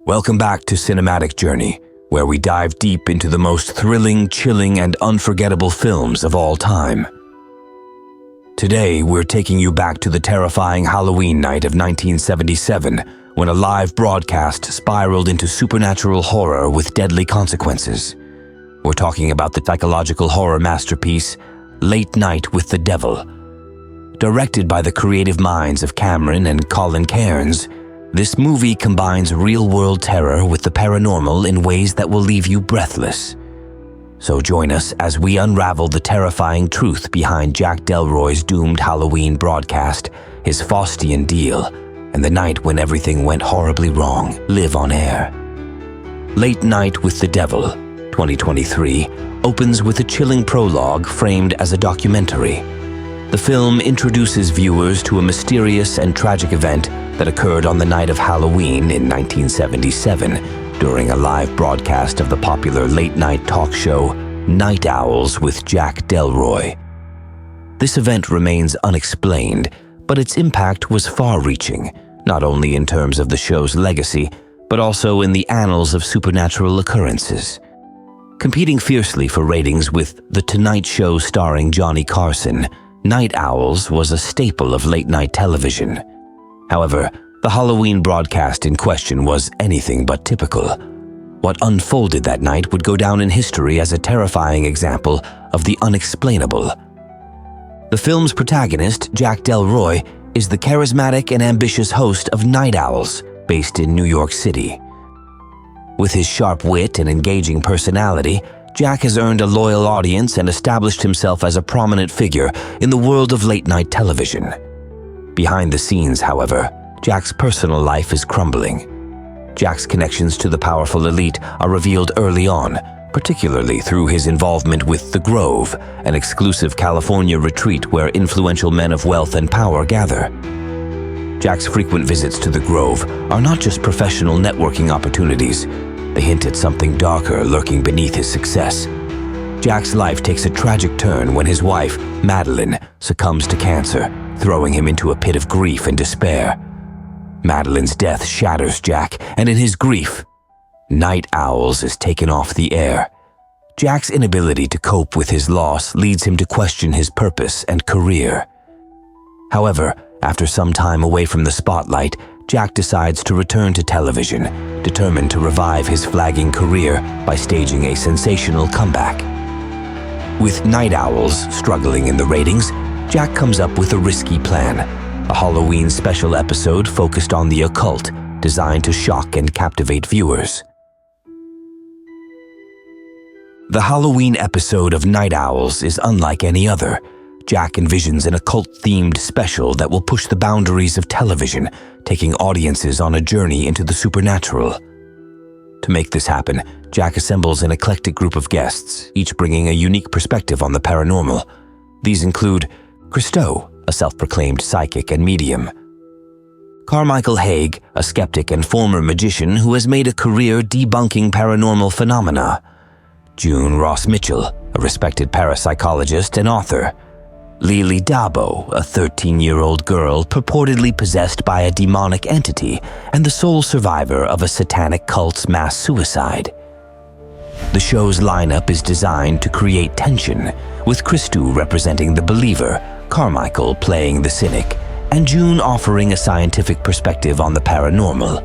Welcome back to Cinematic Journey, where we dive deep into the most thrilling, chilling, and unforgettable films of all time. Today, we're taking you back to the terrifying Halloween night of 1977, when a live broadcast spiraled into supernatural horror with deadly consequences. We're talking about the psychological horror masterpiece, Late Night with the Devil. Directed by the creative minds of Cameron and Colin Cairns, this movie combines real-world terror with the paranormal in ways that will leave you breathless. So join us as we unravel the terrifying truth behind Jack Delroy's doomed Halloween broadcast, his Faustian deal, and the night when everything went horribly wrong, live on air. Late Night with the Devil, 2023, opens with a chilling prologue framed as a documentary. The film introduces viewers to a mysterious and tragic event that occurred on the night of Halloween in 1977 during a live broadcast of the popular late-night talk show Night Owls with Jack Delroy. This event remains unexplained, but its impact was far-reaching, not only in terms of the show's legacy, but also in the annals of supernatural occurrences. Competing fiercely for ratings with The Tonight Show starring Johnny Carson, Night Owls was a staple of late-night television. However, the Halloween broadcast in question was anything but typical. What unfolded that night would go down in history as a terrifying example of the unexplainable. The film's protagonist, Jack Delroy, is the charismatic and ambitious host of Night Owls, based in New York City. With his sharp wit and engaging personality, Jack has earned a loyal audience and established himself as a prominent figure in the world of late-night television. Behind the scenes, however, Jack's personal life is crumbling. Jack's connections to the powerful elite are revealed early on, particularly through his involvement with The Grove, an exclusive California retreat where influential men of wealth and power gather. Jack's frequent visits to The Grove are not just professional networking opportunities. They hint at something darker lurking beneath his success. Jack's life takes a tragic turn when his wife, Madeline, succumbs to cancer, throwing him into a pit of grief and despair. Madeline's death shatters Jack, and in his grief, Night Owls is taken off the air. Jack's inability to cope with his loss leads him to question his purpose and career. However, after some time away from the spotlight, Jack decides to return to television, determined to revive his flagging career by staging a sensational comeback. With Night Owls struggling in the ratings, Jack comes up with a risky plan, a Halloween special episode focused on the occult, designed to shock and captivate viewers. The Halloween episode of Night Owls is unlike any other. Jack envisions an occult-themed special that will push the boundaries of television, taking audiences on a journey into the supernatural. To make this happen, Jack assembles an eclectic group of guests, each bringing a unique perspective on the paranormal. These include Christo, a self-proclaimed psychic and medium; Carmichael Haig, a skeptic and former magician who has made a career debunking paranormal phenomena; June Ross Mitchell, a respected parapsychologist and author; Lily Dabo, a 13-year-old girl purportedly possessed by a demonic entity and the sole survivor of a satanic cult's mass suicide. The show's lineup is designed to create tension, with Christo representing the believer, Carmichael playing the cynic, and June offering a scientific perspective on the paranormal.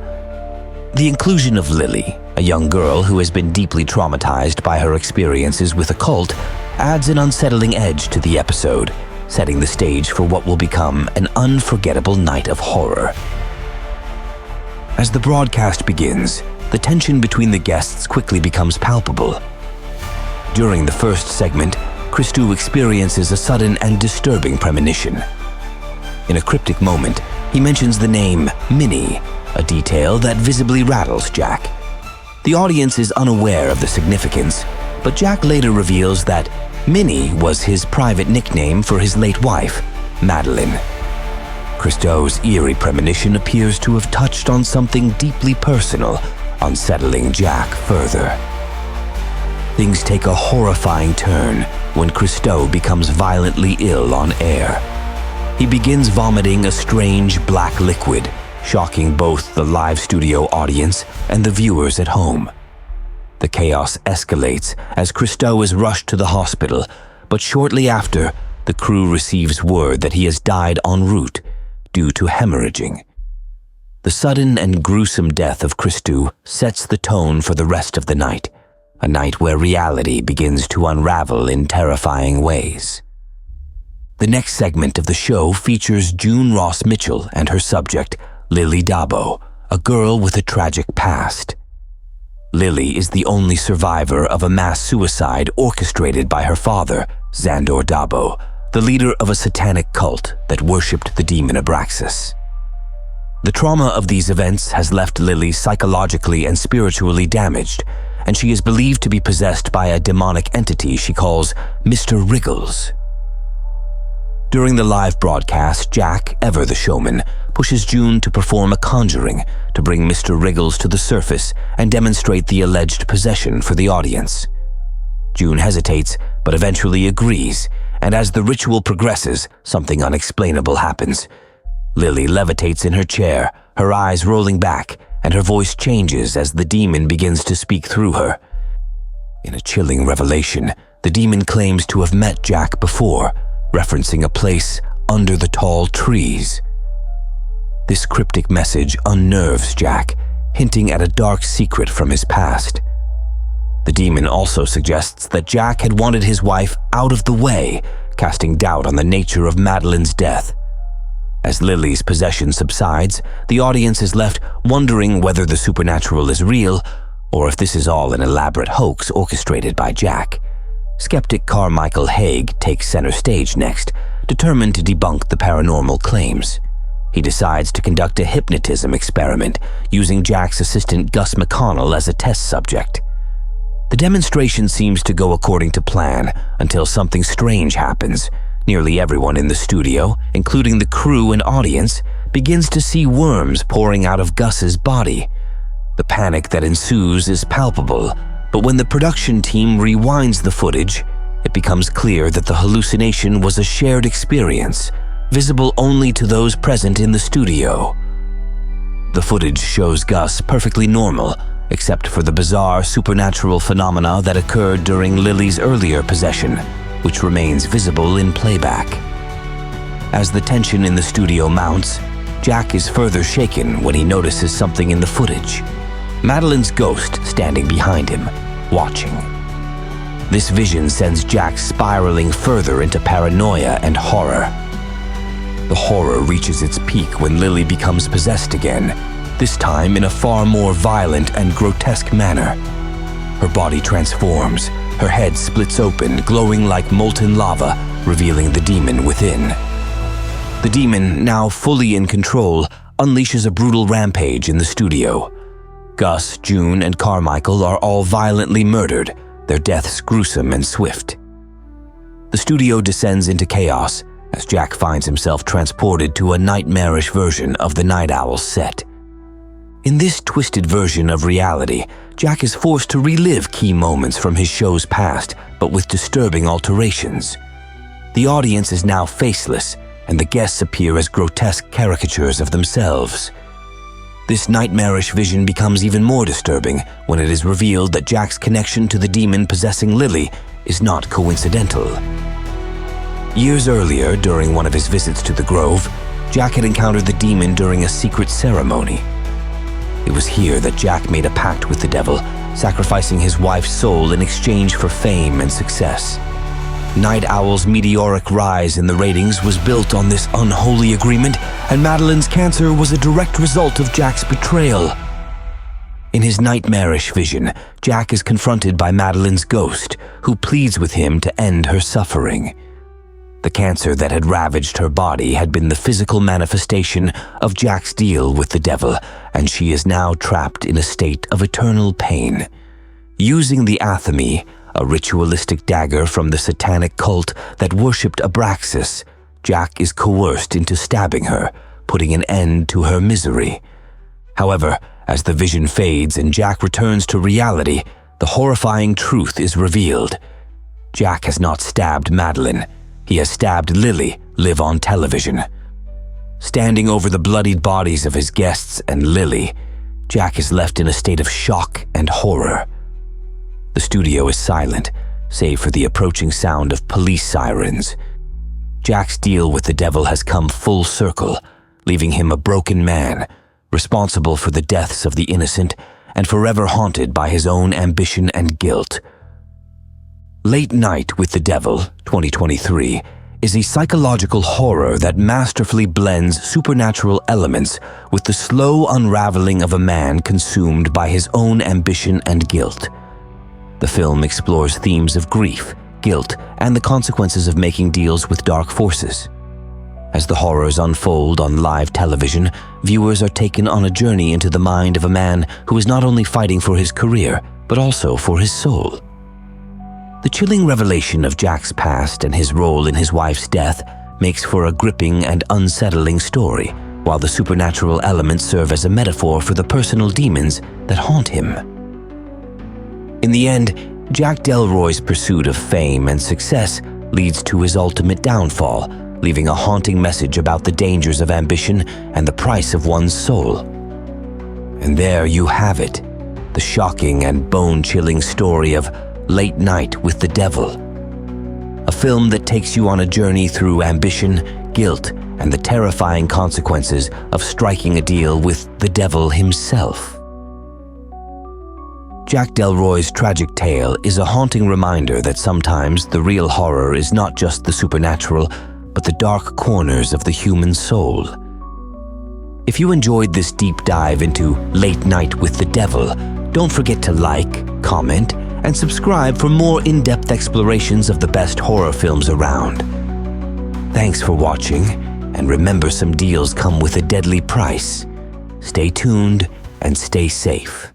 The inclusion of Lily, a young girl who has been deeply traumatized by her experiences with a cult, adds an unsettling edge to the episode, setting the stage for what will become an unforgettable night of horror. As the broadcast begins, the tension between the guests quickly becomes palpable. During the first segment, Christo experiences a sudden and disturbing premonition. In a cryptic moment, he mentions the name Minnie, a detail that visibly rattles Jack. The audience is unaware of the significance, but Jack later reveals that Minnie was his private nickname for his late wife, Madeline. Christo's eerie premonition appears to have touched on something deeply personal, unsettling Jack further. Things take a horrifying turn when Christo becomes violently ill on air. He begins vomiting a strange black liquid, shocking both the live studio audience and the viewers at home. The chaos escalates as Christou is rushed to the hospital, but shortly after, the crew receives word that he has died en route due to hemorrhaging. The sudden and gruesome death of Christou sets the tone for the rest of the night, a night where reality begins to unravel in terrifying ways. The next segment of the show features June Ross Mitchell and her subject, Lily Dabo, a girl with a tragic past. Lily is the only survivor of a mass suicide orchestrated by her father, Xandor Dabo, the leader of a satanic cult that worshipped the demon Abraxas. The trauma of these events has left Lily psychologically and spiritually damaged, and she is believed to be possessed by a demonic entity she calls Mr. Wriggles. During the live broadcast, Jack, ever the showman, pushes June to perform a conjuring to bring Mr. Wriggles to the surface and demonstrate the alleged possession for the audience. June hesitates, but eventually agrees, and as the ritual progresses, something unexplainable happens. Lily levitates in her chair, her eyes rolling back, and her voice changes as the demon begins to speak through her. In a chilling revelation, the demon claims to have met Jack before, referencing a place under the tall trees. This cryptic message unnerves Jack, hinting at a dark secret from his past. The demon also suggests that Jack had wanted his wife out of the way, casting doubt on the nature of Madeline's death. As Lily's possession subsides, the audience is left wondering whether the supernatural is real or if this is all an elaborate hoax orchestrated by Jack. Skeptic Carmichael Haig takes center stage next, determined to debunk the paranormal claims. He decides to conduct a hypnotism experiment using Jack's assistant Gus McConnell as a test subject. The demonstration seems to go according to plan until something strange happens. Nearly everyone in the studio, including the crew and audience, begins to see worms pouring out of Gus's body. The panic that ensues is palpable, but when the production team rewinds the footage, it becomes clear that the hallucination was a shared experience, visible only to those present in the studio. The footage shows Gus perfectly normal, except for the bizarre supernatural phenomena that occurred during Lily's earlier possession, which remains visible in playback. As the tension in the studio mounts, Jack is further shaken when he notices something in the footage. Madeline's ghost standing behind him, watching. This vision sends Jack spiraling further into paranoia and horror. The horror reaches its peak when Lily becomes possessed again, this time in a far more violent and grotesque manner. Her body transforms, her head splits open, glowing like molten lava, revealing the demon within. The demon, now fully in control, unleashes a brutal rampage in the studio. Gus, June, and Carmichael are all violently murdered, their deaths gruesome and swift. The studio descends into chaos as Jack finds himself transported to a nightmarish version of the Night Owl set. In this twisted version of reality, Jack is forced to relive key moments from his show's past, but with disturbing alterations. The audience is now faceless, and the guests appear as grotesque caricatures of themselves. This nightmarish vision becomes even more disturbing when it is revealed that Jack's connection to the demon possessing Lily is not coincidental. Years earlier, during one of his visits to the Grove, Jack had encountered the demon during a secret ceremony. It was here that Jack made a pact with the devil, sacrificing his wife's soul in exchange for fame and success. Night Owl's meteoric rise in the ratings was built on this unholy agreement, and Madeline's cancer was a direct result of Jack's betrayal. In his nightmarish vision, Jack is confronted by Madeline's ghost, who pleads with him to end her suffering. The cancer that had ravaged her body had been the physical manifestation of Jack's deal with the devil, and she is now trapped in a state of eternal pain. Using the athame, a ritualistic dagger from the satanic cult that worshipped Abraxas, Jack is coerced into stabbing her, putting an end to her misery. However, as the vision fades and Jack returns to reality, the horrifying truth is revealed. Jack has not stabbed Madeline. He has stabbed Lily live on television. Standing over the bloodied bodies of his guests and Lily, Jack is left in a state of shock and horror. The studio is silent, save for the approaching sound of police sirens. Jack's deal with the devil has come full circle, leaving him a broken man, responsible for the deaths of the innocent and forever haunted by his own ambition and guilt. Late Night with the Devil, 2023, is a psychological horror that masterfully blends supernatural elements with the slow unraveling of a man consumed by his own ambition and guilt. The film explores themes of grief, guilt, and the consequences of making deals with dark forces. As the horrors unfold on live television, viewers are taken on a journey into the mind of a man who is not only fighting for his career, but also for his soul. The chilling revelation of Jack's past and his role in his wife's death makes for a gripping and unsettling story, while the supernatural elements serve as a metaphor for the personal demons that haunt him. In the end, Jack Delroy's pursuit of fame and success leads to his ultimate downfall, leaving a haunting message about the dangers of ambition and the price of one's soul. And there you have it, the shocking and bone-chilling story of Late Night with the Devil. A film that takes you on a journey through ambition, guilt, and the terrifying consequences of striking a deal with the devil himself. Jack Delroy's tragic tale is a haunting reminder that sometimes the real horror is not just the supernatural, but the dark corners of the human soul. If you enjoyed this deep dive into Late Night with the Devil, don't forget to like, comment, and subscribe for more in-depth explorations of the best horror films around. Thanks for watching, and remember, some deals come with a deadly price. Stay tuned and stay safe.